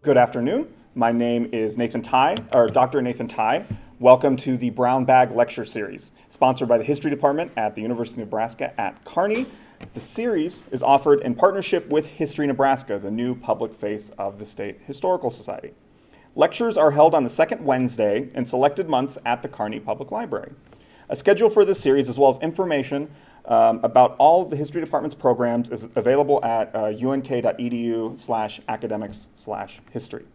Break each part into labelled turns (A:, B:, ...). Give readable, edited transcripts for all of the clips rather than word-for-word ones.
A: Good afternoon. My name is Dr. Nathan Ty. Welcome to the Brown Bag Lecture Series, sponsored by the History Department at the University of Nebraska at Kearney. The series is offered in partnership with History Nebraska, the new public face of the State Historical Society. Lectures are held on the second Wednesday in selected months at the Kearney Public Library. A schedule for this series, as well as information about all of the History Department's programs, is available at unk.edu/academics/history.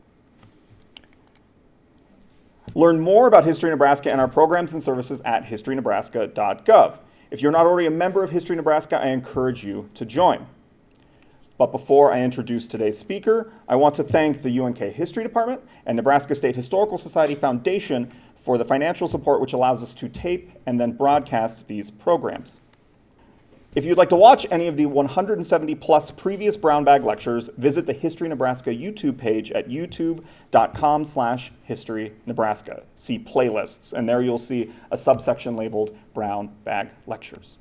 A: Learn more about History Nebraska and our programs and services at historynebraska.gov. If you're not already a member of History Nebraska, I encourage you to join. But before I introduce today's speaker, I want to thank the UNK History Department and Nebraska State Historical Society Foundation for the financial support which allows us to tape and then broadcast these programs. If you'd like to watch any of the 170 plus previous Brown Bag lectures, visit the History Nebraska YouTube page at youtube.com/historynebraska. See playlists, and there you'll see a subsection labeled Brown Bag Lectures.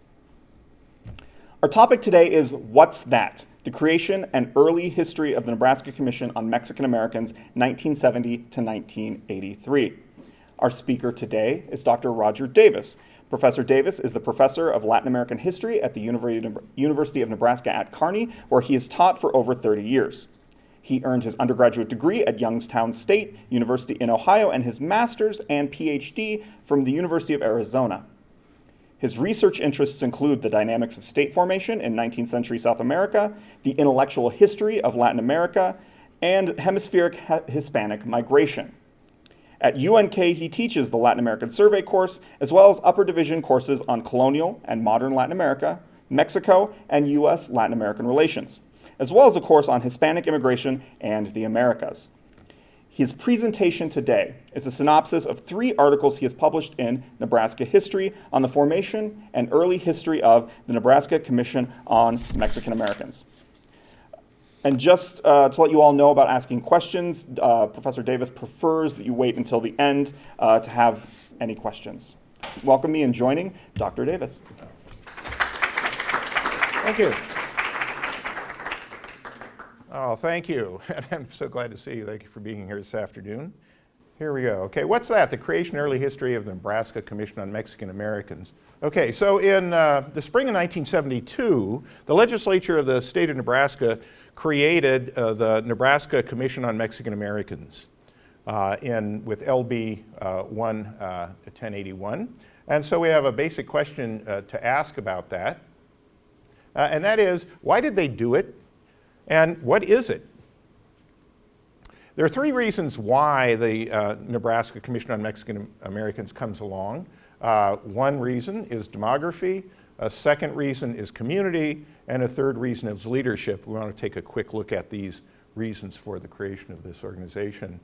A: Our topic today is What's That? The Creation and Early History of the Nebraska Commission on Mexican Americans, 1970 to 1983. Our speaker today is Dr. Roger Davis. Professor Davis is the professor of Latin American history at the University of Nebraska at Kearney, where he has taught for over 30 years. He earned his undergraduate degree at Youngstown State University in Ohio and his master's and PhD from the University of Arizona. His research interests include the dynamics of state formation in 19th century South America, the intellectual history of Latin America, and hemispheric Hispanic migration. At UNK, he teaches the Latin American Survey course, as well as upper division courses on colonial and modern Latin America, Mexico, and U.S. Latin American relations, as well as a course on Hispanic immigration and the Americas. His presentation today is a synopsis of 3 articles he has published in Nebraska History on the formation and early history of the Nebraska Commission on Mexican Americans. And just to let you all know about asking questions, Professor Davis prefers that you wait until the end to have any questions. Welcome me in joining Dr. Davis.
B: Thank you. Oh, thank you. And I'm so glad to see you. Thank you for being here this afternoon. Here we go. Okay, what's that? The creation and early history of the Nebraska Commission on Mexican Americans. Okay, so in the spring of 1972, the legislature of the state of Nebraska created the Nebraska Commission on Mexican Americans with LB 1081. And so we have a basic question to ask about that. And that is, why did they do it? And what is it? There are 3 reasons why the Nebraska Commission on Mexican Americans comes along. One reason is demography, a second reason is community, and a third reason is leadership. We want to take a quick look at these reasons for the creation of this organization.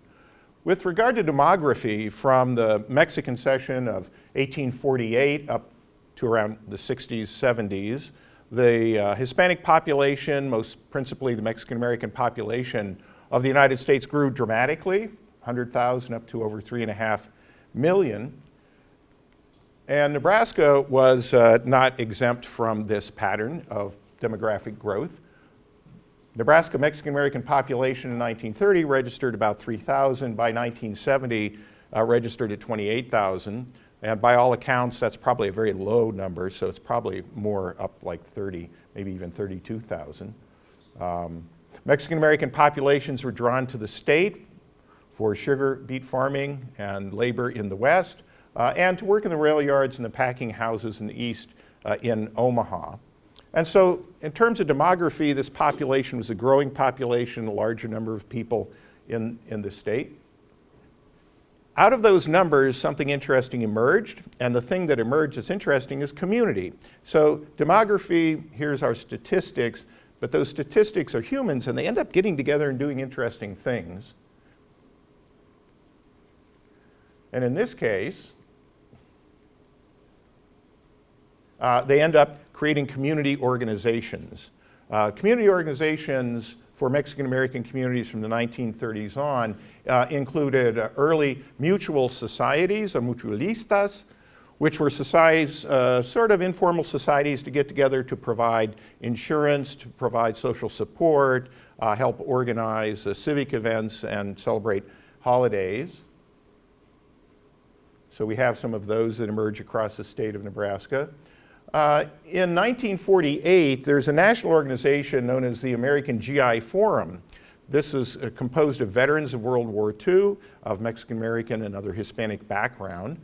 B: With regard to demography, from the Mexican Cession of 1848 up to around the 60s, 70s, the Hispanic population, most principally the Mexican American population of the United States, grew dramatically, 100,000 up to over 3.5 million. And Nebraska was not exempt from this pattern of demographic growth. Nebraska Mexican American population in 1930 registered about 3,000. By 1970, registered at 28,000. And by all accounts, that's probably a very low number, so it's probably more up like 30, maybe even 32,000. Mexican American populations were drawn to the state for sugar beet farming and labor in the west, and to work in the rail yards and the packing houses in the east in Omaha. And so in terms of demography, this population was a growing population, a larger number of people in the state. Out of those numbers, something interesting emerged, and the thing that emerged that's interesting is community. So demography, here's our statistics, but those statistics are humans, and they end up getting together and doing interesting things. And in this case, they end up creating community organizations. Community organizations for Mexican American communities from the 1930s on included early mutual societies, or mutualistas, which were societies, sort of informal societies to get together to provide insurance, to provide social support, help organize civic events and celebrate holidays. So we have some of those that emerge across the state of Nebraska. In 1948, there's a national organization known as the American GI Forum. This is composed of veterans of World War II, of Mexican American and other Hispanic background.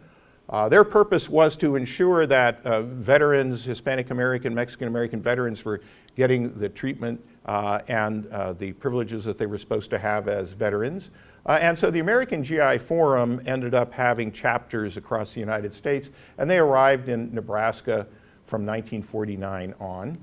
B: Their purpose was to ensure that veterans, Hispanic American, Mexican American veterans were getting the treatment and the privileges that they were supposed to have as veterans. And so the American GI Forum ended up having chapters across the United States, and they arrived in Nebraska from 1949 on.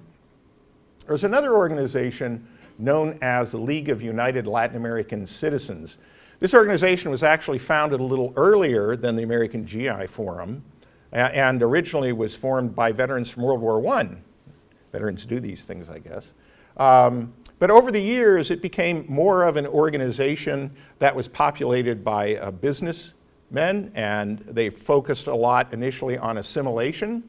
B: There's another organization known as the League of United Latin American Citizens. This organization was actually founded a little earlier than the American GI Forum, and originally was formed by veterans from World War I. Veterans do these things, I guess. But over the years, it became more of an organization that was populated by businessmen, and they focused a lot initially on assimilation,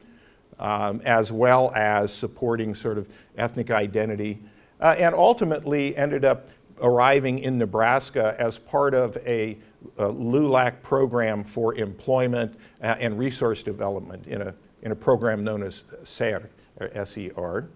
B: as well as supporting sort of ethnic identity, and ultimately ended up arriving in Nebraska as part of a LULAC program for employment and resource development in a program known as SER, or S-E-R.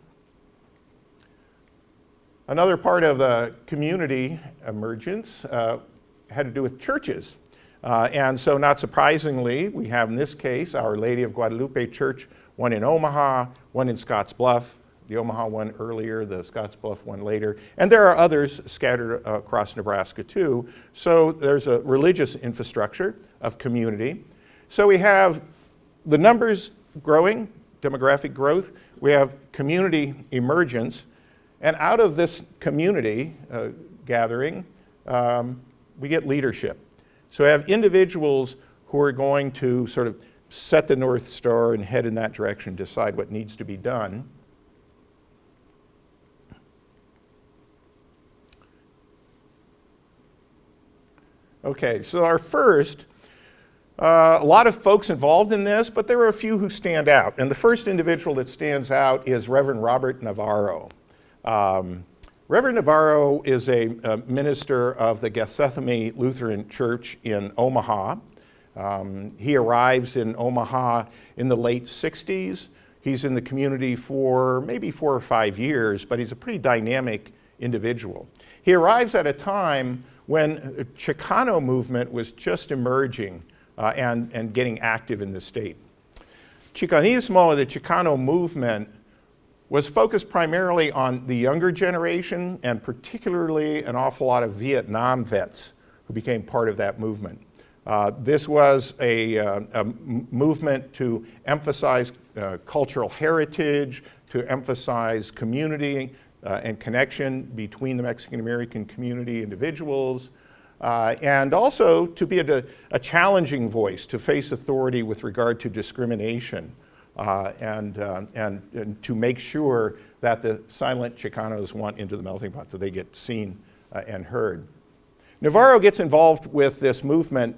B: Another part of the community emergence had to do with churches. And so not surprisingly, we have in this case Our Lady of Guadalupe Church, one in Omaha, one in Scottsbluff, the Omaha one earlier, the Scottsbluff one later, and there are others scattered across Nebraska too. So there's a religious infrastructure of community. So we have the numbers growing, demographic growth, we have community emergence, and out of this community gathering, we get leadership. So we have individuals who are going to sort of set the North Star and head in that direction, decide what needs to be done. Okay, so our first, a lot of folks involved in this, but there were a few who stand out. And the first individual that stands out is Reverend Robert Navarro. Reverend Navarro is a minister of the Gethsemane Lutheran Church in Omaha. He arrives in Omaha in the late 60s. He's in the community for maybe 4 or 5 years, but he's a pretty dynamic individual. He arrives at a time when the Chicano movement was just emerging and getting active in the state. Chicanismo, the Chicano movement, was focused primarily on the younger generation and particularly an awful lot of Vietnam vets who became part of that movement. This was a movement to emphasize cultural heritage, to emphasize community and connection between the Mexican American community individuals, and also to be a challenging voice to face authority with regard to discrimination, and to make sure that the silent Chicanos want into the melting pot, so they get seen and heard. Navarro gets involved with this movement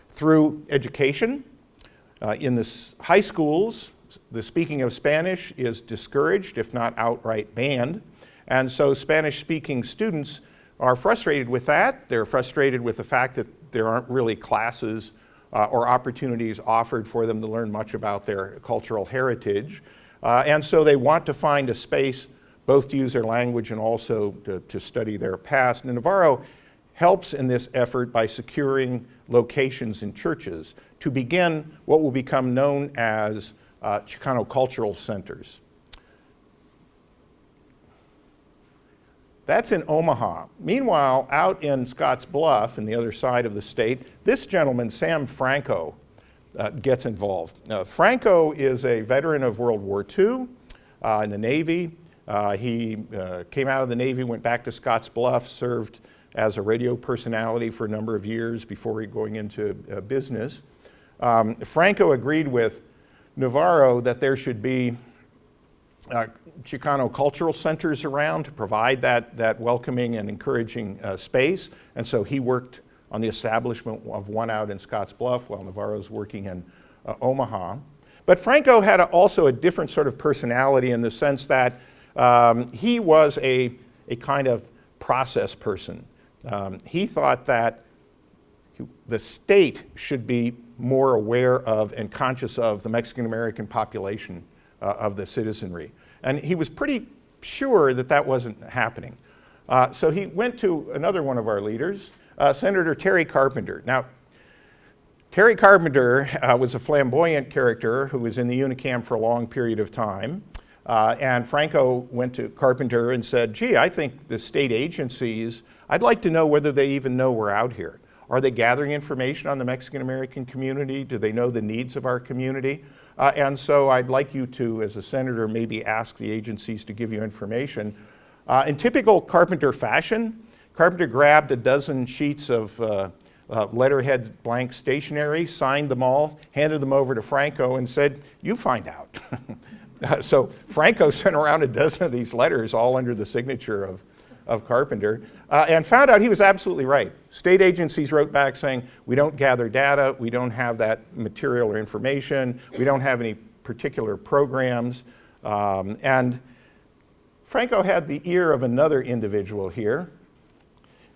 B: through education. In the high schools, the speaking of Spanish is discouraged, if not outright banned. And so Spanish-speaking students are frustrated with that. They're frustrated with the fact that there aren't really classes or opportunities offered for them to learn much about their cultural heritage. And so they want to find a space both to use their language and also to study their past. And Navarro helps in this effort by securing locations in churches to begin what will become known as Chicano cultural centers. That's in Omaha. Meanwhile, out in Scottsbluff, on the other side of the state, this gentleman, Sam Franco, gets involved. Franco is a veteran of World War II in the Navy. He came out of the Navy, went back to Scottsbluff, served as a radio personality for a number of years before going into business. Franco agreed with Navarro that there should be Chicano cultural centers around to provide that welcoming and encouraging space. And so he worked on the establishment of one out in Scottsbluff while Navarro's working in Omaha. But Franco had also a different sort of personality in the sense that he was a kind of process person. He thought that the state should be more aware of and conscious of the Mexican-American population of the citizenry. And he was pretty sure that that wasn't happening. So he went to another one of our leaders, Senator Terry Carpenter. Now, Terry Carpenter was a flamboyant character who was in the UNICAM for a long period of time. And Franco went to Carpenter and said, gee, I think the state agencies, I'd like to know whether they even know we're out here. Are they gathering information on the Mexican-American community? Do they know the needs of our community? And so I'd like you to, as a senator, maybe ask the agencies to give you information. In typical Carpenter fashion, Carpenter grabbed a dozen sheets of letterhead blank stationery, signed them all, handed them over to Franco and said, you find out. So Franco sent around a dozen of these letters, all under the signature of Carpenter, and found out he was absolutely right. State agencies wrote back saying, we don't gather data, we don't have that material or information, we don't have any particular programs. And Franco had the ear of another individual here.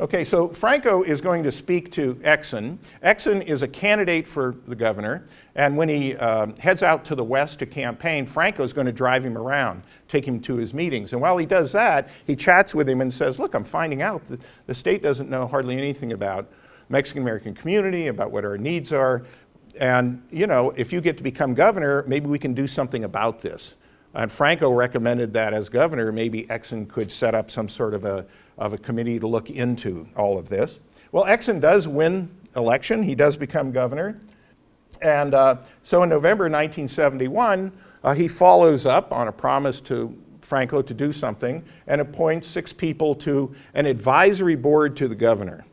B: Okay, so Franco is going to speak to Exon. Exon is a candidate for the governor, and when he heads out to the west to campaign, Franco is going to drive him around, take him to his meetings. And while he does that, he chats with him and says, look, I'm finding out that the state doesn't know hardly anything about Mexican-American community, about what our needs are. And, you know, if you get to become governor, maybe we can do something about this. And Franco recommended that as governor, maybe Exon could set up some sort of a committee to look into all of this. Well, Exon does win election. He does become governor. And so in November 1971, he follows up on a promise to Franco to do something and appoints 6 people to an advisory board to the governor.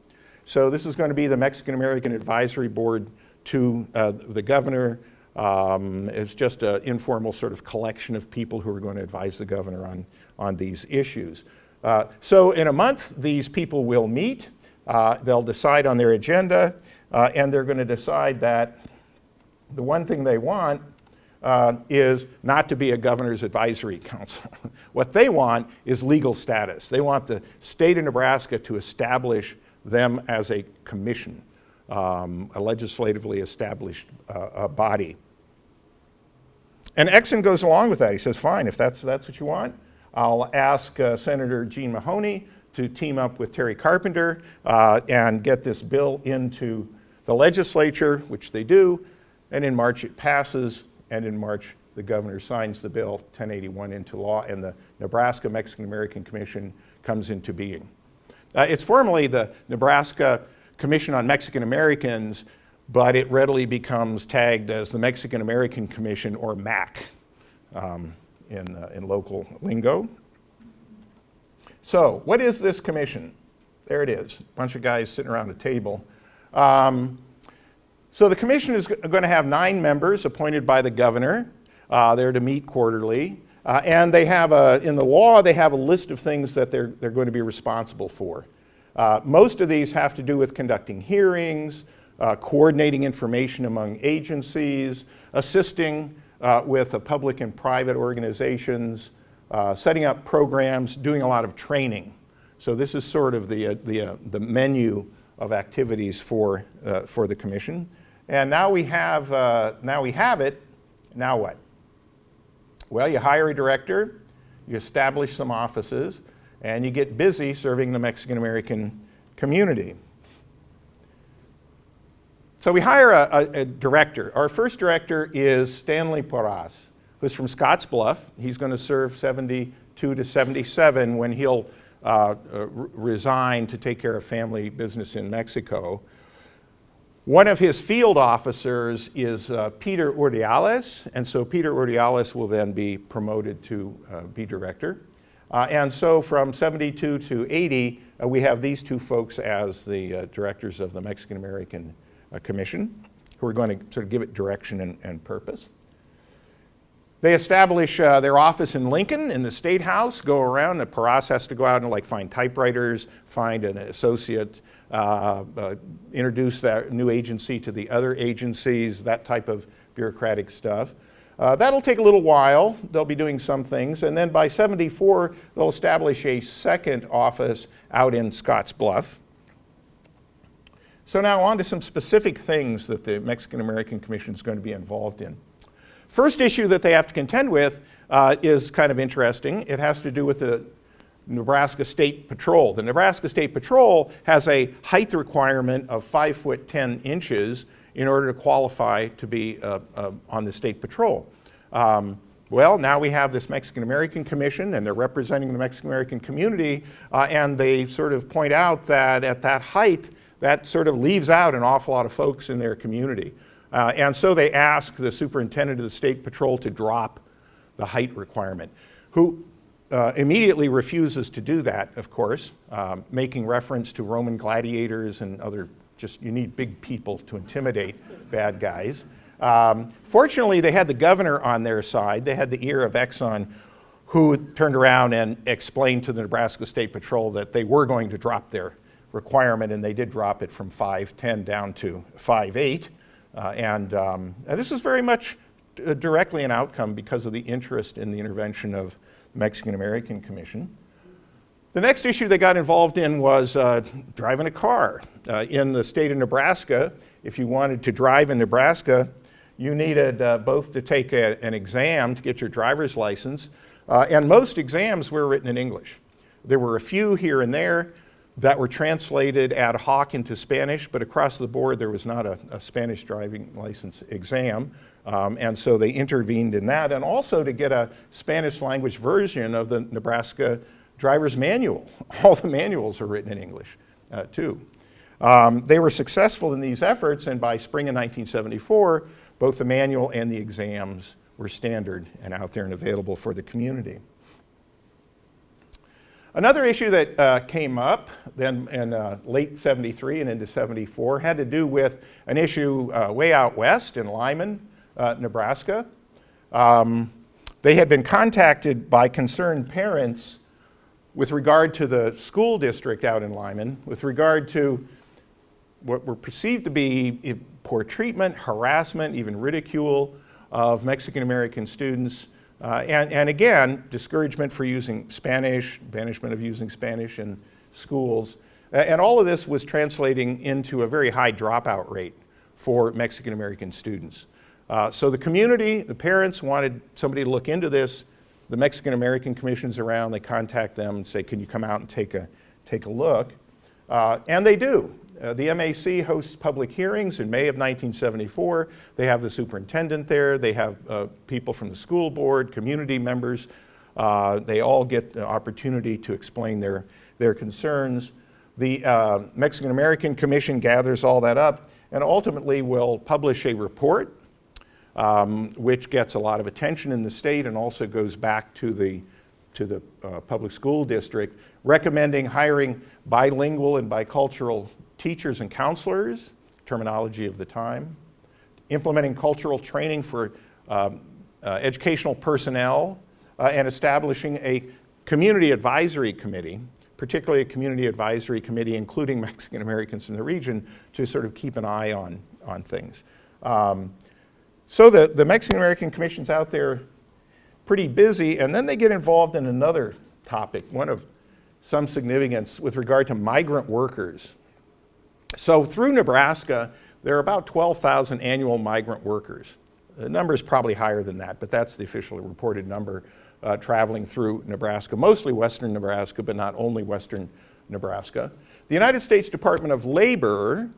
B: So this is going to be the Mexican-American Advisory Board to the governor. It's just an informal sort of collection of people who are going to advise the governor on these issues. So in a month, these people will meet. They'll decide on their agenda, and they're going to decide that the one thing they want is not to be a governor's advisory council. What they want is legal status. They want the state of Nebraska to establish them as a commission, a legislatively established body. And Exon goes along with that. He says, fine, if that's what you want, I'll ask Senator Gene Mahoney to team up with Terry Carpenter and get this bill into the legislature, which they do, and in March it passes, and in March the governor signs the bill 1081 into law, and the Nebraska Mexican-American Commission comes into being. It's formally the Nebraska Commission on Mexican Americans, but it readily becomes tagged as the Mexican-American Commission, or MAC, in local lingo. So what is this commission? There it is, a bunch of guys sitting around a table. So the commission is going to have 9 members appointed by the governor. They're to meet quarterly. And they have in the law, they have a list of things that they're going to be responsible for. Most of these have to do with conducting hearings, coordinating information among agencies, assisting with public and private organizations, setting up programs, doing a lot of training. So this is sort of the menu of activities for the commission. And now we have it. Now what? Well, you hire a director, you establish some offices, and you get busy serving the Mexican-American community. So we hire a director. Our first director is Stanley Porras, who's from Scottsbluff. He's going to serve 72 to 77 when he'll resign to take care of family business in Mexico. One of his field officers is Peter Urdiales, and so Peter Urdiales will then be promoted to be director. And so from 72 to 80, we have these 2 folks as the directors of the Mexican-American Commission, who are going to sort of give it direction and purpose. They establish their office in Lincoln in the State House, go around, and Porras has to go out and find typewriters, find an associate, introduce that new agency to the other agencies, that type of bureaucratic stuff. That'll take a little while. They'll be doing some things. And then by 74, they'll establish a second office out in Scottsbluff. So now on to some specific things that the Mexican-American Commission is going to be involved in. First issue that they have to contend with is kind of interesting. It has to do with the Nebraska State Patrol. The Nebraska State Patrol has a height requirement of 5 foot 10 inches in order to qualify to be on the State Patrol. Well, now we have this Mexican-American Commission, and they're representing the Mexican-American community, and they sort of point out that at that height, that sort of leaves out an awful lot of folks in their community. And so they ask the superintendent of the State Patrol to drop the height requirement, who immediately refuses to do that, of course, making reference to Roman gladiators and other, just you need big people to intimidate bad guys. Fortunately, they had the governor on their side. They had the ear of Exxon, who turned around and explained to the Nebraska State Patrol that they were going to drop their requirement, and they did drop it from 5'10" down to 5'8". And this is very much directly an outcome because of the interest in the intervention of the Mexican-American Commission. The next issue they got involved in was driving a car. In the state of Nebraska, if you wanted to drive in Nebraska, you needed both to take an exam to get your driver's license, and most exams were written in English. There were a few here and there that were translated ad hoc into Spanish, but across the board there was not a Spanish driving license exam. And so they intervened in that, and also to get a Spanish language version of the Nebraska driver's manual. All the manuals are written in English, too. They were successful in these efforts, and by spring of 1974, both the manual and the exams were standard and out there and available for the community. Another issue that came up then in late 73 and into 74 had to do with an issue way out west in Lyman, Nebraska. They had been contacted by concerned parents with regard to the school district out in Lyman, with regard to what were perceived to be poor treatment, harassment, even ridicule of Mexican-American students. And again, discouragement for using Spanish, banishment of using Spanish in schools. And all of this was translating into a very high dropout rate for Mexican-American students. So the community, the parents wanted somebody to look into this. The Mexican-American Commission's around, they contact them and say, can you come out and take a look? And they do. The MAC hosts public hearings in May of 1974. They have the superintendent there. They have people from the school board, community members. They all get the opportunity to explain their concerns. The Mexican-American Commission gathers all that up and ultimately will publish a report which gets a lot of attention in the state and also goes back to the public school district, recommending hiring bilingual and bicultural teachers and counselors, terminology of the time, implementing cultural training for educational personnel, and establishing a community advisory committee, particularly a community advisory committee including Mexican Americans in the region, to sort of keep an eye on things. So the Mexican American Commission's out there pretty busy, and then they get involved in another topic, one of some significance with regard to migrant workers. So through Nebraska, there are about 12,000 annual migrant workers. The number is probably higher than that, but that's the officially reported number traveling through Nebraska, mostly western Nebraska, but not only western Nebraska. The United States Department of Labor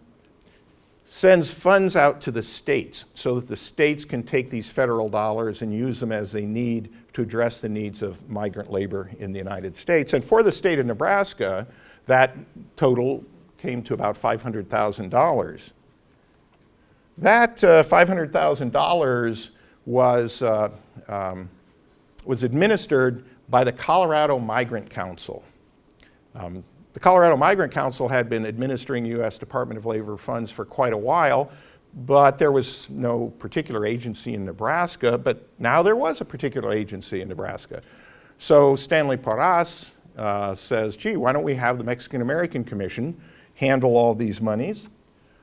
B: sends funds out to the states so that the states can take these federal dollars and use them as they need to address the needs of migrant labor in the United States. And for the state of Nebraska, that total came to about $500,000. That $500,000 was administered by the Colorado Migrant Council. The Colorado Migrant Council had been administering U.S. Department of Labor funds for quite a while, but there was no particular agency in Nebraska, but now there was a particular agency in Nebraska. So Stanley Porras says, gee, why don't we have the Mexican American Commission handle all these monies?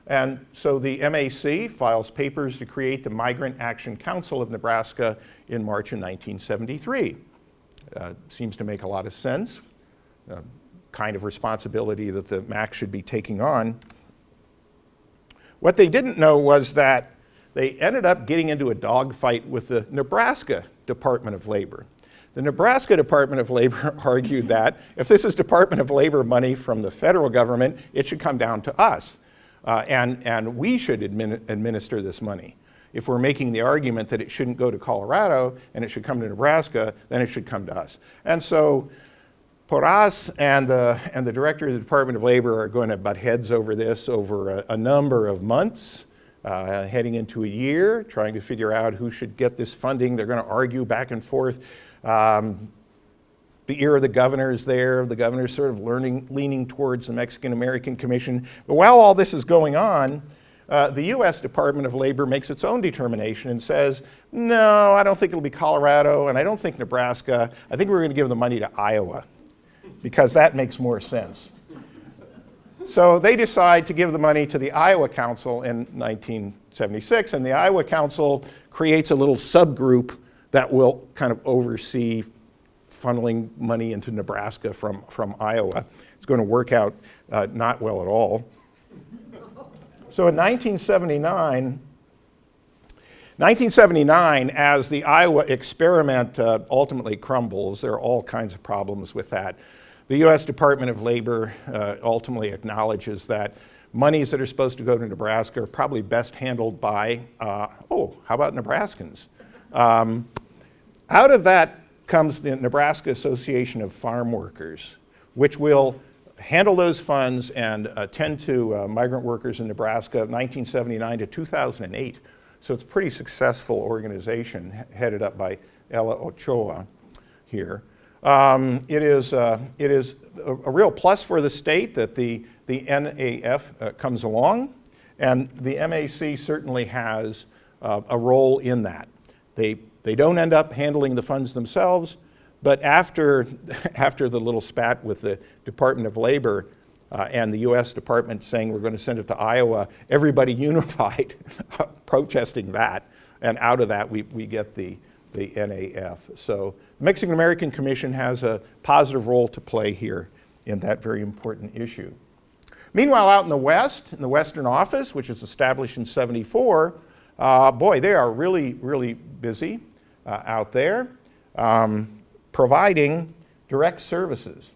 B: And so the MAC files papers to create the Migrant Action Council of Nebraska in March of 1973. Seems to make a lot of sense, kind of responsibility that the MAC should be taking on. What they didn't know was that they ended up getting into a dogfight with the Nebraska Department of Labor. The Nebraska Department of Labor argued that if this is Department of Labor money from the federal government, it should come down to us, and we should administer this money. If we're making the argument that it shouldn't go to Colorado and it should come to Nebraska, then it should come to us. And so Porras and the director of the Department of Labor are going to butt heads over this over a number of months, heading into a year, trying to figure out who should get this funding. They're going to argue back and forth. The ear of the governor is there. The governor's sort of leaning towards the Mexican-American Commission. But while all this is going on, the U.S. Department of Labor makes its own determination and says, no, I don't think it'll be Colorado, and I don't think Nebraska. I think we're going to give the money to Iowa, because that makes more sense. So they decide to give the money to the Iowa Council in 1976, and the Iowa Council creates a little subgroup that will kind of oversee funneling money into Nebraska from Iowa. It's going to work out not well at all. So in 1979, as the Iowa experiment ultimately crumbles, there are all kinds of problems with that. The U.S. Department of Labor ultimately acknowledges that monies that are supposed to go to Nebraska are probably best handled by, how about Nebraskans? Out of that comes the Nebraska Association of Farm Workers, which will handle those funds and attend to migrant workers in Nebraska 1979 to 2008. So it's a pretty successful organization headed up by Ella Ochoa here. It is a real plus for the state that the NAF comes along, and the MAC certainly has a role in that. They don't end up handling the funds themselves, but after the little spat with the Department of Labor and the U.S. Department saying we're going to send it to Iowa, everybody unified protesting that, and out of that we get the NAF. So the Mexican-American Commission has a positive role to play here in that very important issue. Meanwhile, out in the West, in the Western Office, which was established in '74, boy, they are really, really busy out there, providing direct services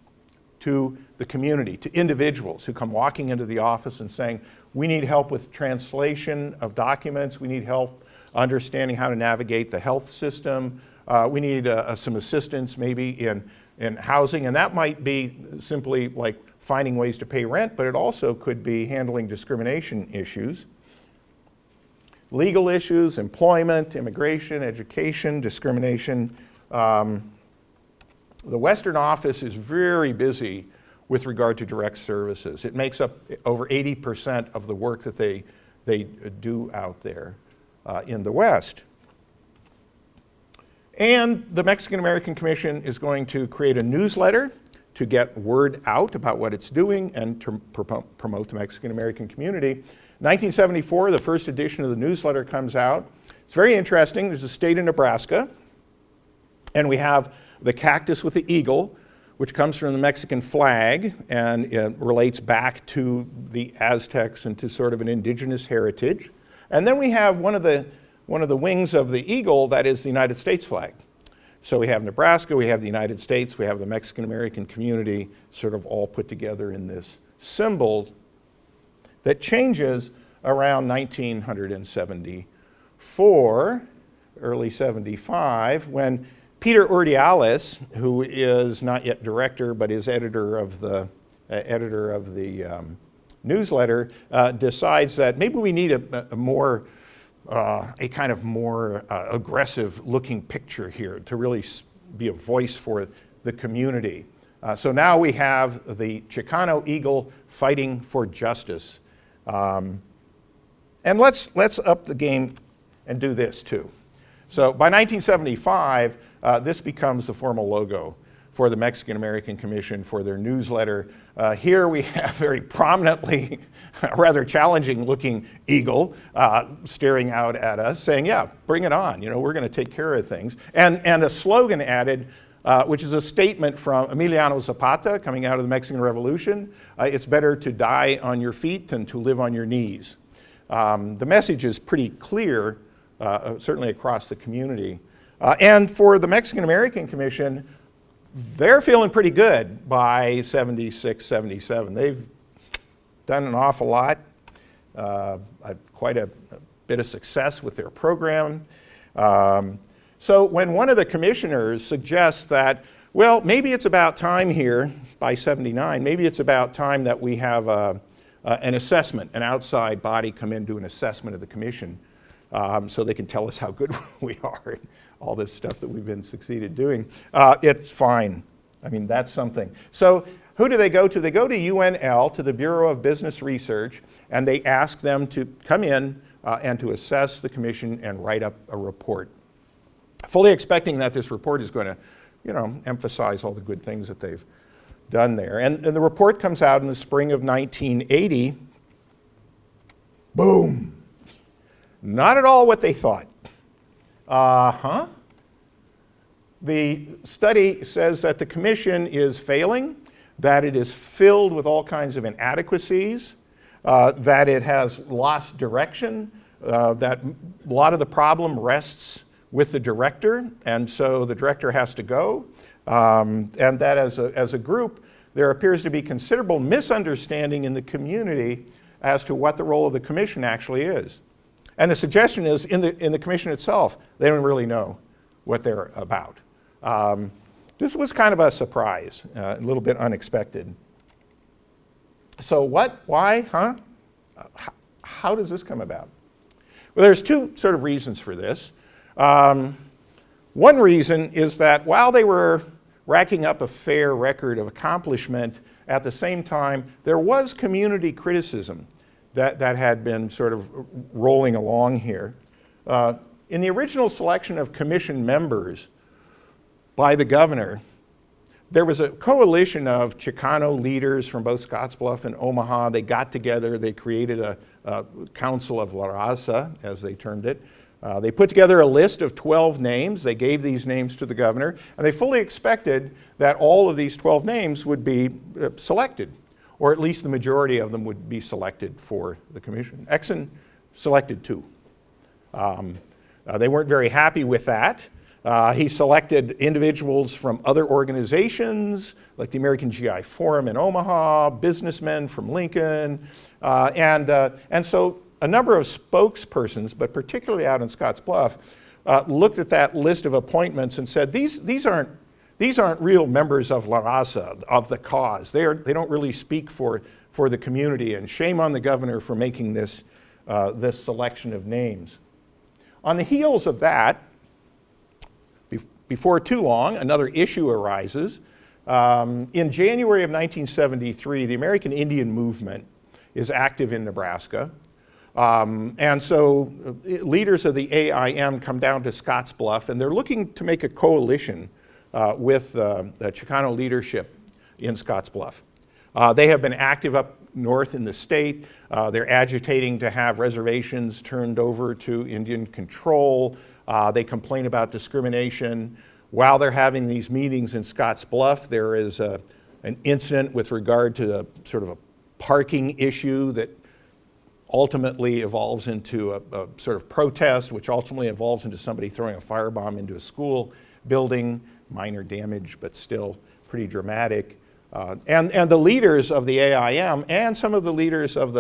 B: to the community, to individuals who come walking into the office and saying, we need help with translation of documents, we need help understanding how to navigate the health system, we need some assistance maybe in housing, and that might be simply like finding ways to pay rent, but it also could be handling discrimination issues. Legal issues, employment, immigration, education, discrimination. The Western Office is very busy with regard to direct services. It makes up over 80% of the work that they do out there in the West. And the Mexican-American Commission is going to create a newsletter to get word out about what it's doing and to promote the Mexican-American community. 1974, the first edition of the newsletter comes out. It's very interesting. There's a state in Nebraska, and we have the cactus with the eagle, which comes from the Mexican flag, and it relates back to the Aztecs and to sort of an indigenous heritage. And then we have one of the wings of the eagle that is the United States flag. So we have Nebraska, we have the United States, we have the Mexican-American community sort of all put together in this symbol that changes around 1974, early 75, when Peter Urdiales, who is not yet director but is editor of the newsletter, decides that maybe we need a kind of more aggressive looking picture here to really be a voice for the community. So now we have the Chicano eagle fighting for justice. And let's up the game and do this too. So by 1975, this becomes the formal logo for the Mexican American Commission for their newsletter. Here we have very prominently, a rather challenging looking eagle staring out at us saying, yeah, bring it on, we're going to take care of things. And a slogan added, which is a statement from Emiliano Zapata coming out of the Mexican Revolution. It's better to die on your feet than to live on your knees. The message is pretty clear, certainly across the community. And for the Mexican American Commission, they're feeling pretty good by 76, 77. They've done an awful lot, quite a bit of success with their program. So when one of the commissioners suggests that, well, maybe it's about time here, by 79, maybe it's about time that we have an assessment, an outside body come in, do an assessment of the commission, so they can tell us how good we are, all this stuff that we've been succeeded doing. It's fine. I mean, that's something. So who do they go to? They go to UNL, to the Bureau of Business Research, and they ask them to come in and to assess the commission and write up a report, fully expecting that this report is going to, emphasize all the good things that they've done there. And the report comes out in the spring of 1980. Boom. Not at all what they thought. The study says that the commission is failing, that it is filled with all kinds of inadequacies, that it has lost direction, that a lot of the problem rests with the director, and so the director has to go, and that as a group, there appears to be considerable misunderstanding in the community as to what the role of the commission actually is. And the suggestion is, in the commission itself, they don't really know what they're about. This was kind of a surprise, a little bit unexpected. So what, why, how does this come about? Well, there's two sort of reasons for this. One reason is that while they were racking up a fair record of accomplishment, at the same time, there was community criticism that had been sort of rolling along here. In the original selection of commission members by the governor, there was a coalition of Chicano leaders from both Scottsbluff and Omaha. They got together, they created a Council of La Raza, as they termed it. They put together a list of 12 names. They gave these names to the governor, and they fully expected that all of these 12 names would be selected, or at least the majority of them would be selected for the commission. Exon selected 2. They weren't very happy with that. He selected individuals from other organizations, like the American GI Forum in Omaha, businessmen from Lincoln, and so a number of spokespersons, but particularly out in Scottsbluff, looked at that list of appointments and said, these aren't real members of La Raza, of the cause. They don't really speak for the community, and shame on the governor for making this selection of names. On the heels of that, before too long, another issue arises. In January of 1973, the American Indian movement is active in Nebraska. And so leaders of the AIM come down to Scottsbluff, and they're looking to make a coalition with the Chicano leadership in Scottsbluff. They have been active up north in the state. They're agitating to have reservations turned over to Indian control. They complain about discrimination. While they're having these meetings in Scottsbluff, there is an incident with regard to sort of a parking issue that ultimately evolves into a sort of protest, which ultimately evolves into somebody throwing a firebomb into a school building. Minor damage, but still pretty dramatic. And the leaders of the AIM and some of the leaders of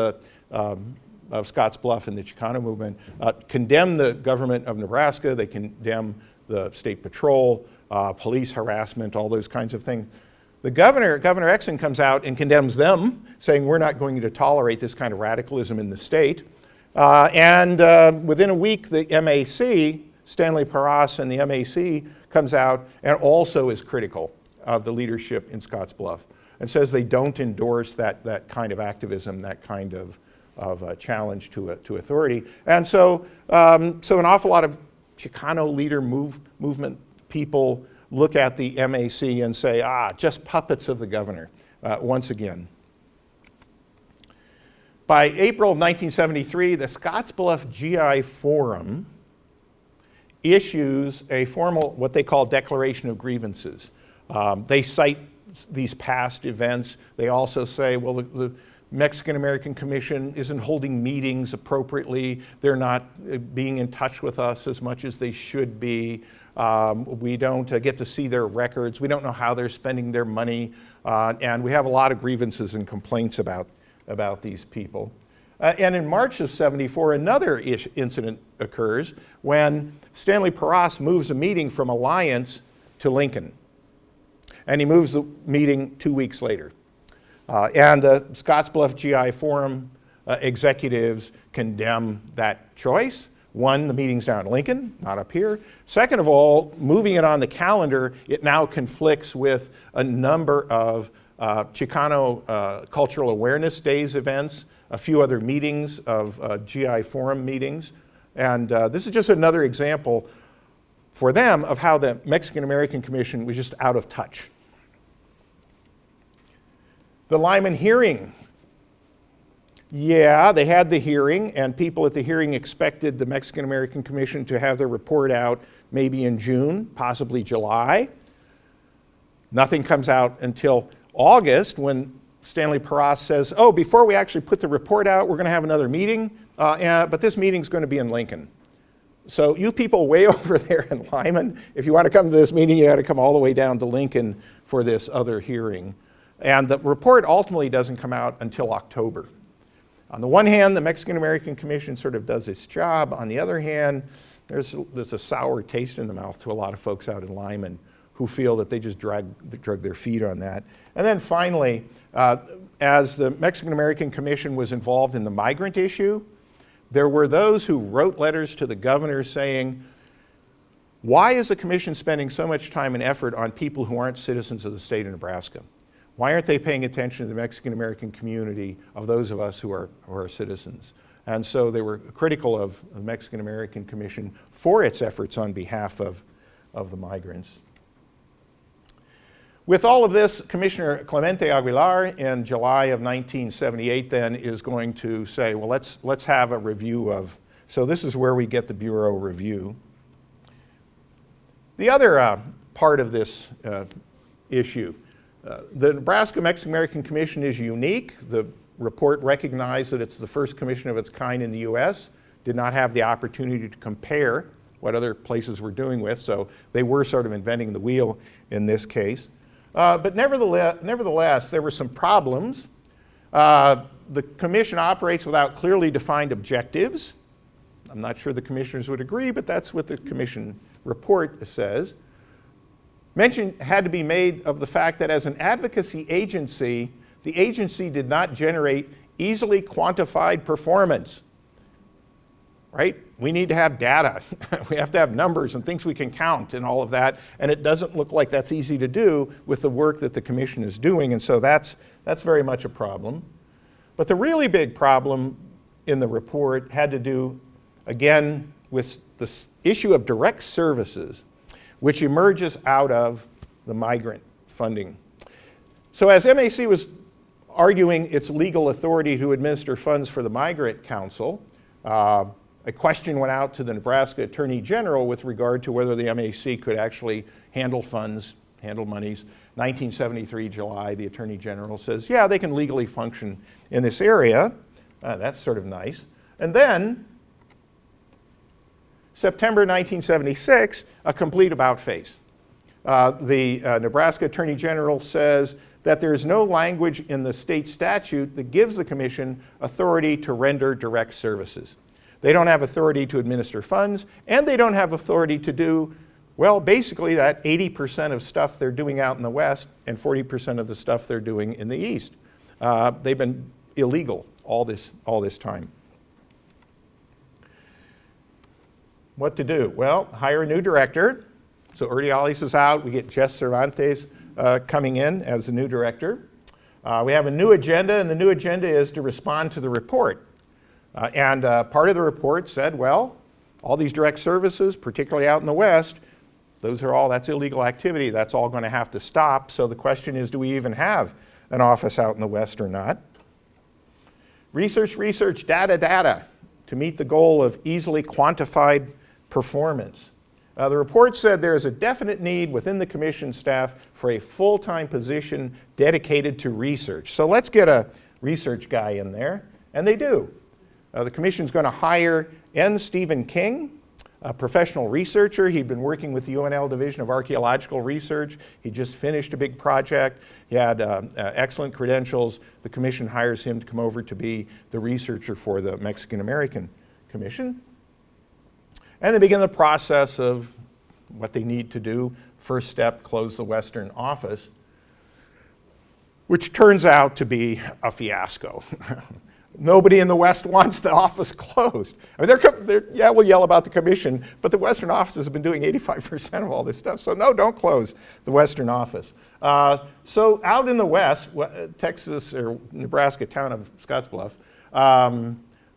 B: Scottsbluff and the Chicano movement condemn the government of Nebraska. They condemn the state patrol, police harassment, all those kinds of things. The Governor Exon, comes out and condemns them, saying we're not going to tolerate this kind of radicalism in the state. And within a week, the MAC, Stanley Paras and the MAC, comes out and also is critical of the leadership in Scottsbluff and says they don't endorse that kind of activism, that kind of challenge to authority. And so an awful lot of Chicano leader movement people look at the MAC and say, just puppets of the governor once again. By April of 1973, the Scottsbluff GI Forum issues a formal, what they call Declaration of Grievances. They cite these past events. They also say, well, the Mexican-American Commission isn't holding meetings appropriately. They're not being in touch with us as much as they should be. We don't get to see their records. We don't know how they're spending their money. And we have a lot of grievances and complaints about these people. And in March of '74, another incident occurs when Stanley Perras moves a meeting from Alliance to Lincoln. And he moves the meeting 2 weeks later. And the Scottsbluff GI Forum executives condemn that choice. One, the meeting's down in Lincoln, not up here. Second of all, moving it on the calendar, it now conflicts with a number of Chicano Cultural Awareness Days events, a few other meetings of GI Forum meetings. And this is just another example for them of how the Mexican-American Commission was just out of touch. The Lyman hearing. Yeah, they had the hearing, and people at the hearing expected the Mexican-American Commission to have their report out maybe in June, possibly July. Nothing comes out until August when Stanley Perras says, before we actually put the report out, we're going to have another meeting, but this meeting's going to be in Lincoln. So you people way over there in Lyman, if you want to come to this meeting, you got to come all the way down to Lincoln for this other hearing. And the report ultimately doesn't come out until October. On the one hand, the Mexican-American Commission sort of does its job. On the other hand, there's a sour taste in the mouth to a lot of folks out in Lyman who feel that they just drug their feet on that. And then finally, as the Mexican-American Commission was involved in the migrant issue, there were those who wrote letters to the governor saying, why is the commission spending so much time and effort on people who aren't citizens of the state of Nebraska? Why aren't they paying attention to the Mexican-American community of those of us who are citizens? And so they were critical of the Mexican-American Commission for its efforts on behalf of the migrants. With all of this, Commissioner Clemente Aguilar in July of 1978 then is going to say, well, let's have a review of, so this is where we get the Bureau review. The other part of this issue, the Nebraska Mexican-American Commission is unique. The report recognized that it's the first commission of its kind in the U.S., did not have the opportunity to compare what other places were doing with, so they were sort of inventing the wheel in this case. But nevertheless, there were some problems. The commission operates without clearly defined objectives. I'm not sure the commissioners would agree, but that's what the commission report says. Mention had to be made of the fact that as an advocacy agency, the agency did not generate easily quantified performance. Right? We need to have data. We have to have numbers and things we can count and all of that, and it doesn't look like that's easy to do with the work that the commission is doing, and so that's very much a problem. But the really big problem in the report had to do, again, with this issue of direct services, which emerges out of the migrant funding. So as MAC was arguing its legal authority to administer funds for the Migrant Council, a question went out to the Nebraska Attorney General with regard to whether the MAC could actually handle funds, handle monies. 1973, July, the Attorney General says, yeah, they can legally function in this area. That's sort of nice. And then, September 1976, a complete about-face. The Nebraska Attorney General says that there is no language in the state statute that gives the commission authority to render direct services. They don't have authority to administer funds, and they don't have authority to do, well, basically that 80% of stuff they're doing out in the West and 40% of the stuff they're doing in the East. They've been illegal all this time. What to do? Well, hire a new director. So Urdiales is out. We get Jess Cervantes coming in as the new director. We have a new agenda, and the new agenda is to respond to the report. Part of the report said, well, all these direct services, particularly out in the West, That's illegal activity. That's all going to have to stop. So the question is, do we even have an office out in the West or not? Research, data, to meet the goal of easily quantified performance. The report said there is a definite need within the commission staff for a full-time position dedicated to research. So let's get a research guy in there, and they do. The commission's going to hire N. Stephen King, a professional researcher. He'd been working with the UNL Division of Archaeological Research. He just finished a big project. He had excellent credentials. The commission hires him to come over to be the researcher for the Mexican-American Commission. And they begin the process of what they need to do. First step, close the Western office, which turns out to be a fiasco. Nobody in the West wants the office closed. I mean, we'll yell about the commission, but the Western offices have been doing 85% of all this stuff. So no, don't close the Western office. So out in the West, Texas or Nebraska town of Scottsbluff,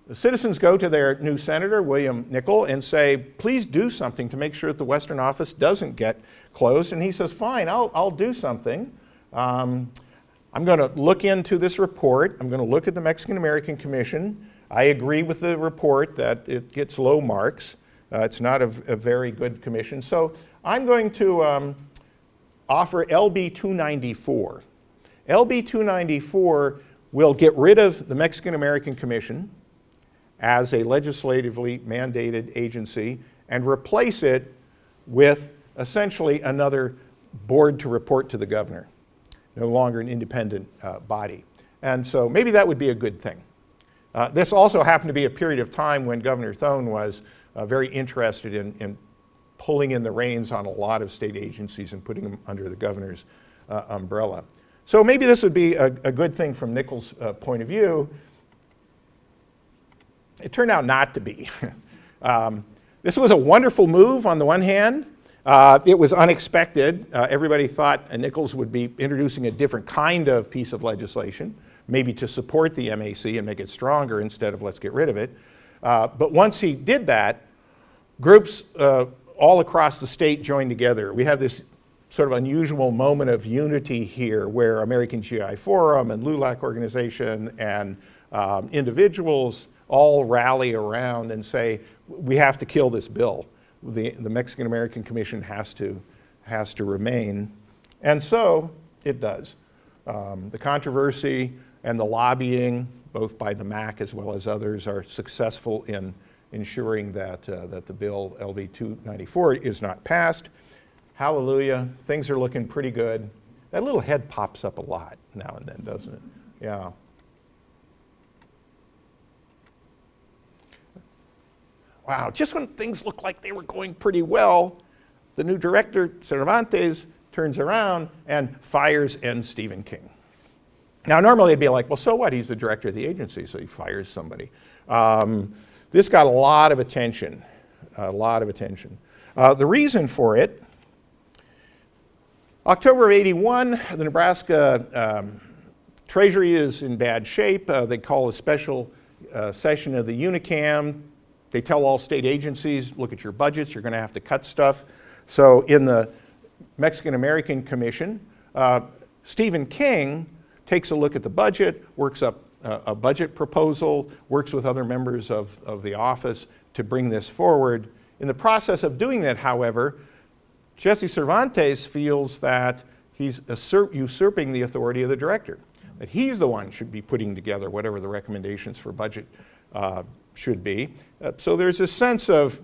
B: the citizens go to their new senator, William Nickel, and say, please do something to make sure that the Western office doesn't get closed. And he says, fine, I'll do something. I'm going to look into this report. I'm going to look at the Mexican-American Commission. I agree with the report that it gets low marks. It's not a very good commission. So I'm going to offer LB 294. LB 294 will get rid of the Mexican-American Commission as a legislatively mandated agency and replace it with essentially another board to report to the governor. No longer an independent body. And so maybe that would be a good thing. This also happened to be a period of time when Governor Thone was very interested in pulling in the reins on a lot of state agencies and putting them under the governor's umbrella. So maybe this would be a good thing from Nickel's point of view. It turned out not to be. This was a wonderful move on the one hand. It was unexpected. Everybody thought Nichols would be introducing a different kind of piece of legislation, maybe to support the MAC and make it stronger instead of let's get rid of it. But once he did that, groups all across the state joined together. We have this sort of unusual moment of unity here where American GI Forum and LULAC organization and individuals all rally around and say, we have to kill this bill. The Mexican-American Commission has to remain. And so it does. The controversy and the lobbying, both by the MAC as well as others, are successful in ensuring that the bill LB 294 is not passed. Hallelujah, things are looking pretty good. That little head pops up a lot now and then, doesn't it? Yeah. Wow, just when things look like they were going pretty well, the new director, Cervantes, turns around and fires N. Stephen King. Now, normally it'd be like, well, so what? He's the director of the agency, so he fires somebody. This got a lot of attention, The reason for it, October of '81, the Nebraska Treasury is in bad shape. They call a special session of the UNICAM. They tell all state agencies, look at your budgets, you're going to have to cut stuff. So in the Mexican-American Commission, Stephen King takes a look at the budget, works up a budget proposal, works with other members of the office to bring this forward. In the process of doing that, however, Jesse Cervantes feels that he's usurping the authority of the director, that he's the one should be putting together whatever the recommendations for budget should be. So there's a sense of,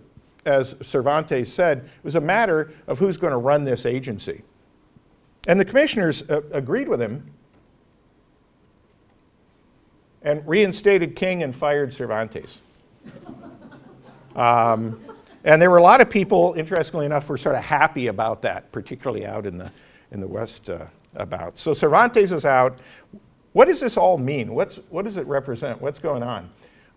B: as Cervantes said, it was a matter of who's going to run this agency. And the commissioners agreed with him and reinstated King and fired Cervantes. And there were a lot of people, interestingly enough, who were sort of happy about that, particularly out in the West about. So Cervantes is out. What does this all mean? What does it represent? What's going on?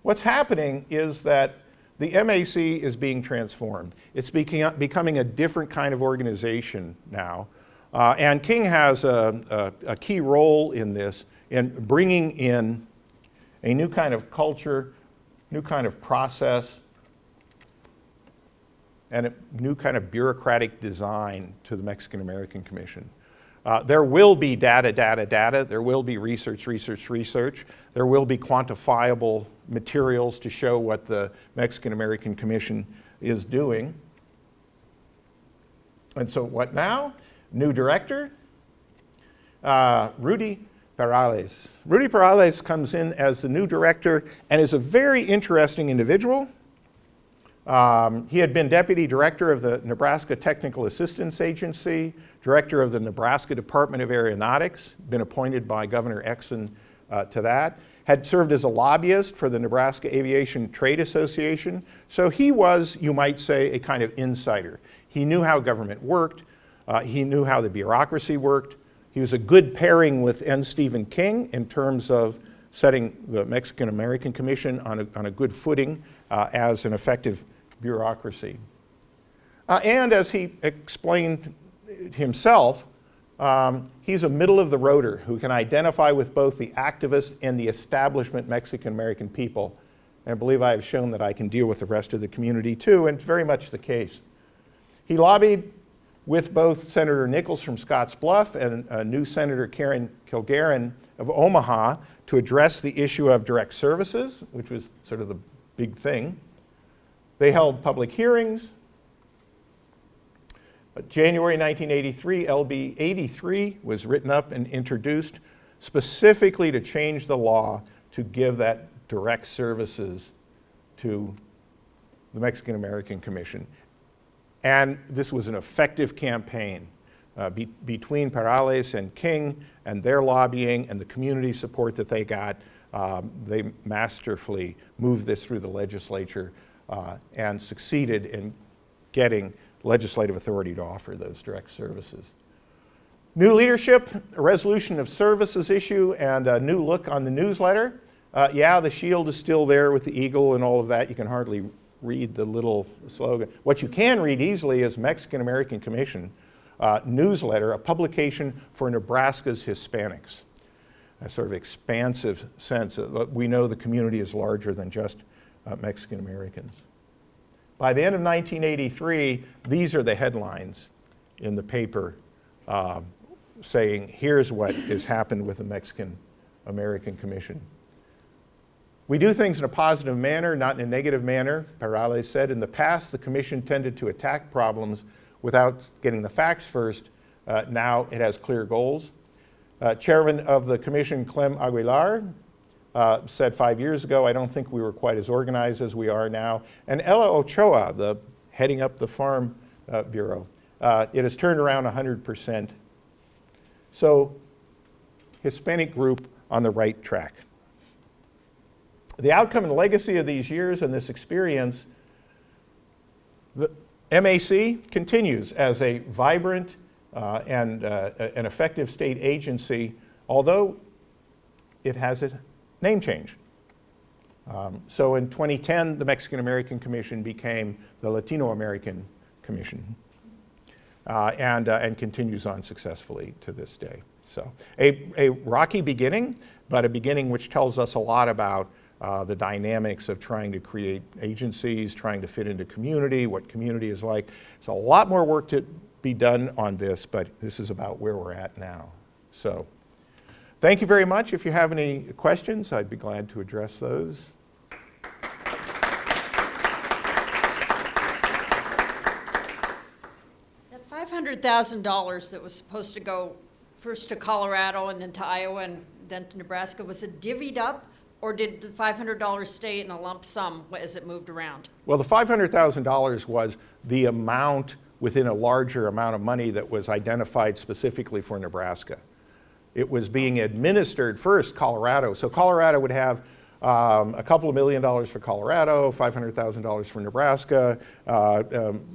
B: What's happening is that the MAC is being transformed. It's becoming a different kind of organization now. And King has a key role in this, in bringing in a new kind of culture, new kind of process, and a new kind of bureaucratic design to the Mexican American Commission. There will be data. There will be research. There will be quantifiable materials to show what the Mexican American Commission is doing. And so what now? New director, Rudy Perales. Rudy Perales comes in as the new director and is a very interesting individual. He had been deputy director of the Nebraska Technical Assistance Agency, director of the Nebraska Department of Aeronautics, been appointed by Governor Exon to that, had served as a lobbyist for the Nebraska Aviation Trade Association. So he was, you might say, a kind of insider. He knew how government worked. He knew how the bureaucracy worked. He was a good pairing with N. Stephen King in terms of setting the Mexican American Commission on a good footing as an effective bureaucracy. And as he explained himself, he's a middle-of-the-roader who can identify with both the activist and the establishment Mexican-American people. And I believe I have shown that I can deal with the rest of the community too, and it's very much the case. He lobbied with both Senator Nichols from Scotts Bluff and new Senator Karen Kilgaren of Omaha to address the issue of direct services, which was sort of the big thing. They held public hearings. January 1983, LB 83 was written up and introduced specifically to change the law to give that direct services to the Mexican American Commission. And this was an effective campaign between Perales and King and their lobbying and the community support that they got. They masterfully moved this through the legislature and succeeded in getting legislative authority to offer those direct services. New leadership, a resolution of services issue, and a new look on the newsletter. Yeah, the shield is still there with the eagle and all of that. You can hardly read the little slogan. What you can read easily is Mexican American Commission newsletter, a publication for Nebraska's Hispanics. A sort of expansive sense. We know the community is larger than just Mexican Americans. By the end of 1983, these are the headlines in the paper saying, here's what has happened with the Mexican American Commission. We do things in a positive manner, not in a negative manner. Perales said, in the past, the commission tended to attack problems without getting the facts first. Now it has clear goals. Chairman of the commission, Clem Aguilar, said 5 years ago, I don't think we were quite as organized as we are now. And Ella Ochoa, heading up the Farm Bureau, it has turned around 100%. So, Hispanic group on the right track. The outcome and legacy of these years and this experience, the MAC continues as a vibrant and an effective state agency, although it has a name change. So in 2010, the Mexican American Commission became the Latino American Commission and continues on successfully to this day. So a rocky beginning, but a beginning which tells us a lot about the dynamics of trying to create agencies, trying to fit into community, what community is like. It's a lot more work to be done on this, but this is about where we're at now. So thank you very much. If you have any questions, I'd be glad to address those.
C: That $500,000 that was supposed to go first to Colorado and then to Iowa and then to Nebraska, was it divvied up? Or did the $500 stay in a lump sum as it moved around?
B: Well, the $500,000 was the amount within a larger amount of money that was identified specifically for Nebraska. It was being administered first Colorado. So Colorado would have a couple of $1 million for Colorado, $500,000 for Nebraska,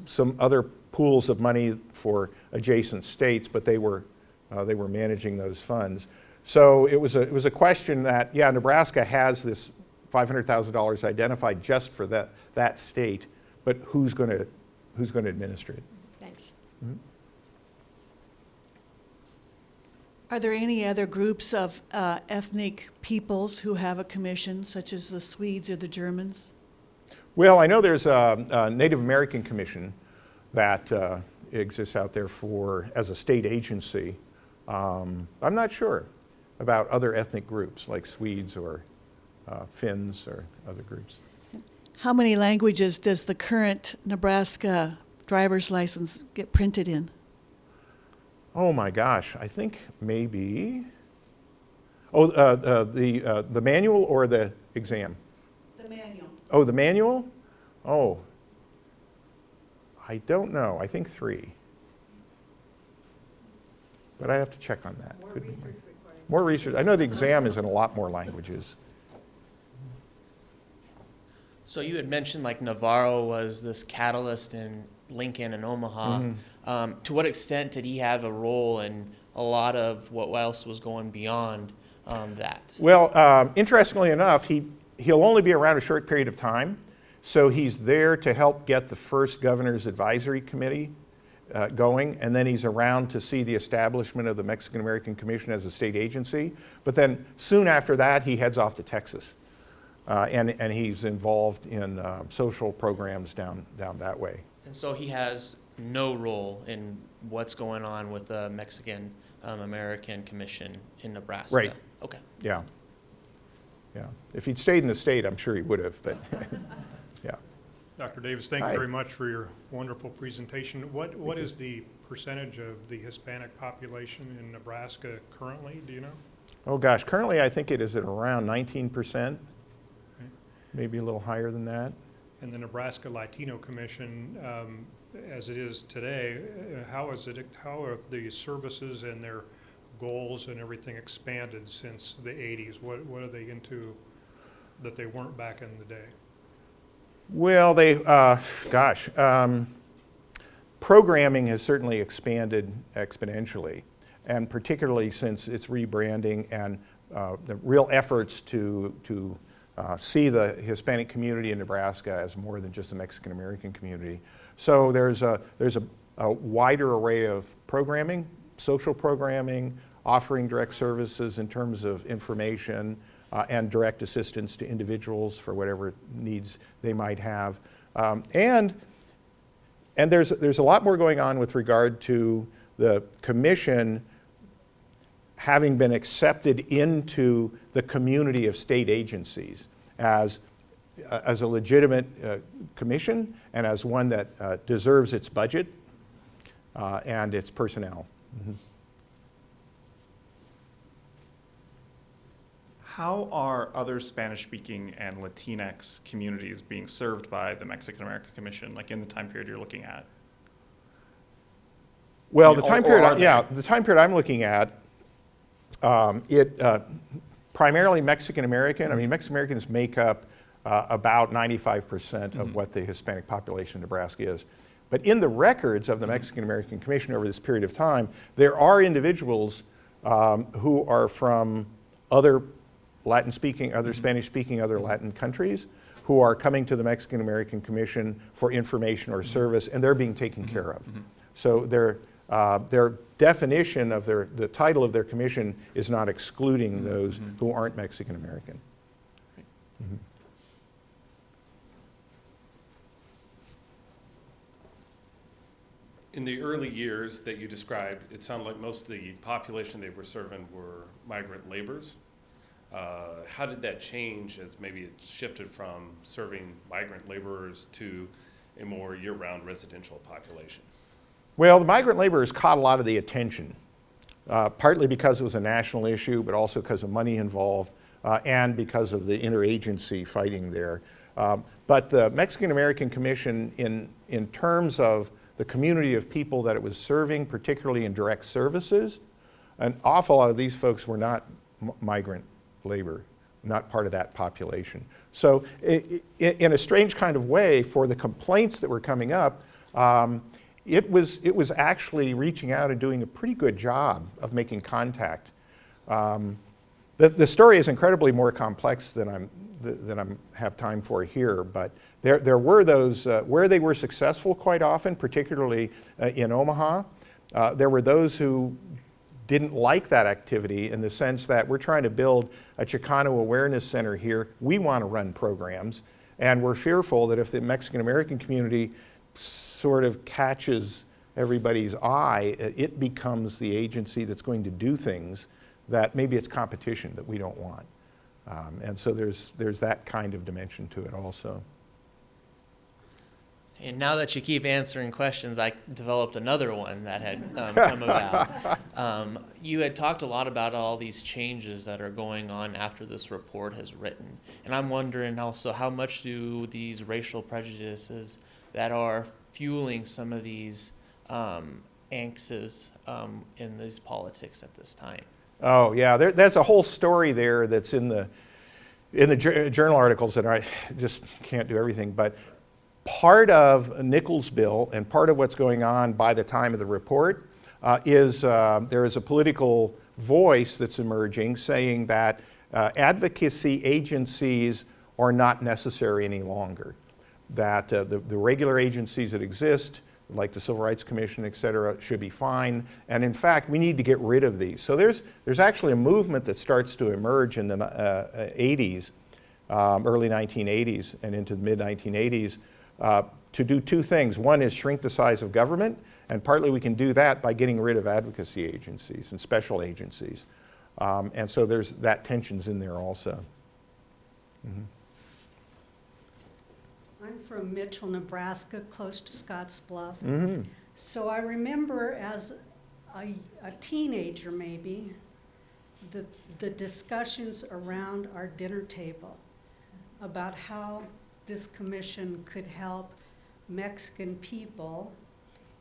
B: some other pools of money for adjacent states, but they were managing those funds. So it was a question that, yeah, Nebraska has this $500,000 identified just for that state, but who's going to administer it?
C: Thanks.
B: Mm-hmm.
D: Are there any other groups of ethnic peoples who have a commission, such as the Swedes or the Germans?
B: Well, I know there's a Native American commission that exists out there as a state agency. I'm not sure about other ethnic groups like Swedes or Finns or other groups.
D: How many languages does the current Nebraska driver's license get printed in?
B: Oh my gosh, I think maybe, the manual or the exam?
D: The manual.
B: Oh, the manual? Oh, I don't know, I think 3. But I have to check on that. More research. I know the exam is in a lot more languages.
E: So you had mentioned like Navarro was this catalyst in Lincoln and Omaha. To what extent did he have a role in a lot of what else was going beyond that?
B: Well, interestingly enough, he'll only be around a short period of time. So he's there to help get the first governor's advisory committee going, and then he's around to see the establishment of the Mexican-American Commission as a state agency. But then soon after that, he heads off to Texas, and he's involved in social programs down that way.
E: And so he has no role in what's going on with the Mexican American Commission in Nebraska.
B: Right.
E: Okay.
B: Yeah. If he'd stayed in the state, I'm sure he would have, but yeah.
F: Dr. Davis, thank
B: Hi.
F: you very much for your wonderful presentation. What is the percentage of the Hispanic population in Nebraska currently, do you know?
B: Oh gosh, currently I think it is at around 19%, maybe a little higher than that.
F: And the Nebraska Latino Commission, as it is today, how have the services and their goals and everything expanded since the 80s? What are they into that they weren't back in the day?
B: Well, programming has certainly expanded exponentially, and particularly since its rebranding and the real efforts to see the Hispanic community in Nebraska as more than just the Mexican-American community. So there's a wider array of programming, social programming, offering direct services in terms of information, and direct assistance to individuals for whatever needs they might have. And there's a lot more going on with regard to the commission having been accepted into the community of state agencies as a legitimate commission and as one that deserves its budget and its personnel. Mm-hmm.
G: How are other Spanish-speaking and Latinx communities being served by the Mexican-American Commission, like in the time period you're looking at?
B: Well,
G: the
B: the time period I'm looking at, primarily Mexican-American. I mean, Mexican-Americans make up about 95% of what the Hispanic population in Nebraska is. But in the records of the Mexican-American Commission over this period of time, there are individuals who are from other Latin-speaking, other Spanish-speaking, other Latin countries who are coming to the Mexican-American Commission for information or service, and they're being taken care of. So their definition of the title of their commission is not excluding those who aren't Mexican-American.
H: In the early years that you described, it sounded like most of the population they were serving were migrant laborers. How did that change as maybe it shifted from serving migrant laborers to a more year-round residential population?
B: Well, the migrant laborers caught a lot of the attention, partly because it was a national issue, but also because of money involved and because of the interagency fighting there. But the Mexican-American Commission, in terms of the community of people that it was serving, particularly in direct services, an awful lot of these folks were not migrant labor, not part of that population. So in a strange kind of way, for the complaints that were coming up, it was actually reaching out and doing a pretty good job of making contact. The story is incredibly more complex than I have time for here, but there were those where they were successful quite often, particularly in Omaha. There were those who didn't like that activity in the sense that we're trying to build a Chicano awareness center here. We want to run programs, and we're fearful that if the Mexican-American community sort of catches everybody's eye, it becomes the agency that's going to do things that maybe it's competition that we don't want. And so there's that kind of dimension to it also.
E: And now that you keep answering questions, I developed another one that had come about. You had talked a lot about all these changes that are going on after this report has written. And I'm wondering also, how much do these racial prejudices that are fueling some of these angsts in these politics at this time?
B: Oh, yeah, that's a whole story there that's in the journal articles that I just can't do everything. But part of Nichols' bill and part of what's going on by the time of the report is there is a political voice that's emerging saying that advocacy agencies are not necessary any longer, that the regular agencies that exist, like the Civil Rights Commission, et cetera, should be fine. And in fact, we need to get rid of these. So there's actually a movement that starts to emerge in the 80s, early 1980s and into the mid-1980s, to do two things. One is shrink the size of government, and partly we can do that by getting rid of advocacy agencies and special agencies. And so there's that tension's in there also. Mm-hmm.
I: I'm from Mitchell, Nebraska, close to Scottsbluff.
B: Mm-hmm.
I: So I remember as a teenager maybe, the discussions around our dinner table about how this commission could help Mexican people,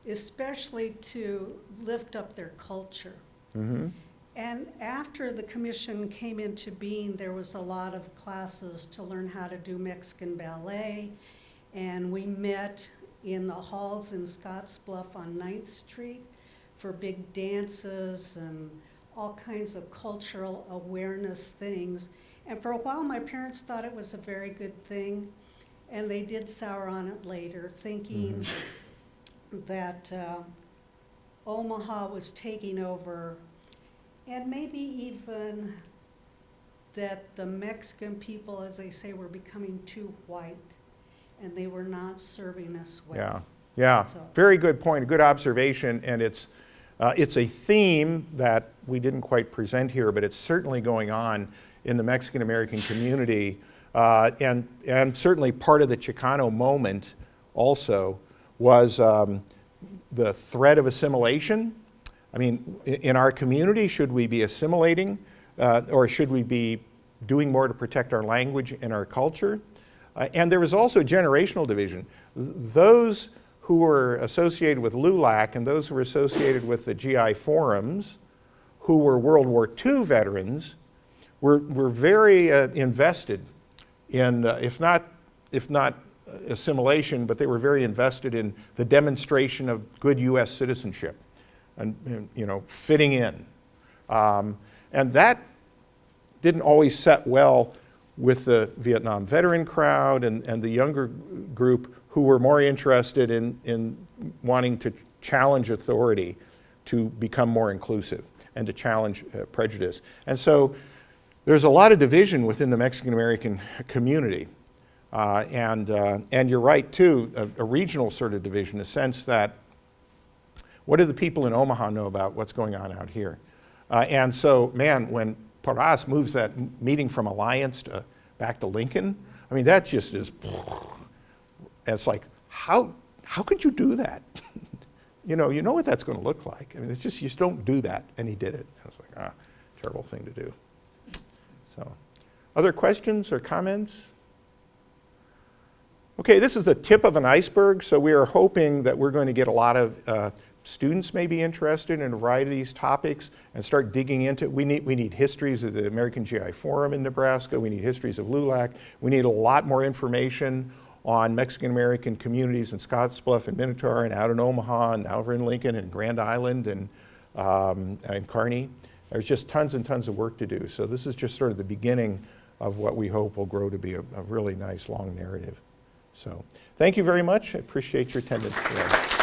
I: especially to lift up their culture.
B: Mm-hmm.
I: And after the commission came into being, there was a lot of classes to learn how to do Mexican ballet, and we met in the halls in Scottsbluff on 9th Street for big dances and all kinds of cultural awareness things. And for a while, my parents thought it was a very good thing, and they did sour on it later, thinking that Omaha was taking over, and maybe even that the Mexican people, as they say, were becoming too white, and they were not serving us well.
B: Yeah, yeah,
I: So.
B: very good point, a good observation, and it's a theme that we didn't quite present here, but it's certainly going on in the Mexican-American community, and certainly part of the Chicano moment also was the threat of assimilation. I mean, in our community, should we be assimilating, or should we be doing more to protect our language and our culture? And there was also generational division. Those who were associated with LULAC and those who were associated with the GI forums, who were World War II veterans, were very invested in, if not assimilation, but they were very invested in the demonstration of good U.S. citizenship and fitting in. And that didn't always set well with the Vietnam veteran crowd and the younger group who were more interested in wanting to challenge authority to become more inclusive and to challenge prejudice. And so there's a lot of division within the Mexican-American community. And you're right, too, a regional sort of division, a sense that what do the people in Omaha know about what's going on out here? And so, man, when Porras moves that meeting from Alliance back to Lincoln, I mean, that just is, it's like, how could you do that? you know what that's going to look like. I mean, it's just, you just don't do that, and he did it. I was like, terrible thing to do. So, other questions or comments? Okay, this is the tip of an iceberg, so we are hoping that we're going to get a lot of students may be interested in a variety of these topics and start digging into it. We need histories of the American GI Forum in Nebraska. We need histories of LULAC. We need a lot more information on Mexican-American communities in Scottsbluff and Minotaur and out in Omaha and over in Lincoln and Grand Island and Kearney. There's just tons and tons of work to do. So this is just sort of the beginning of what we hope will grow to be a really nice long narrative. So thank you very much. I appreciate your attendance today.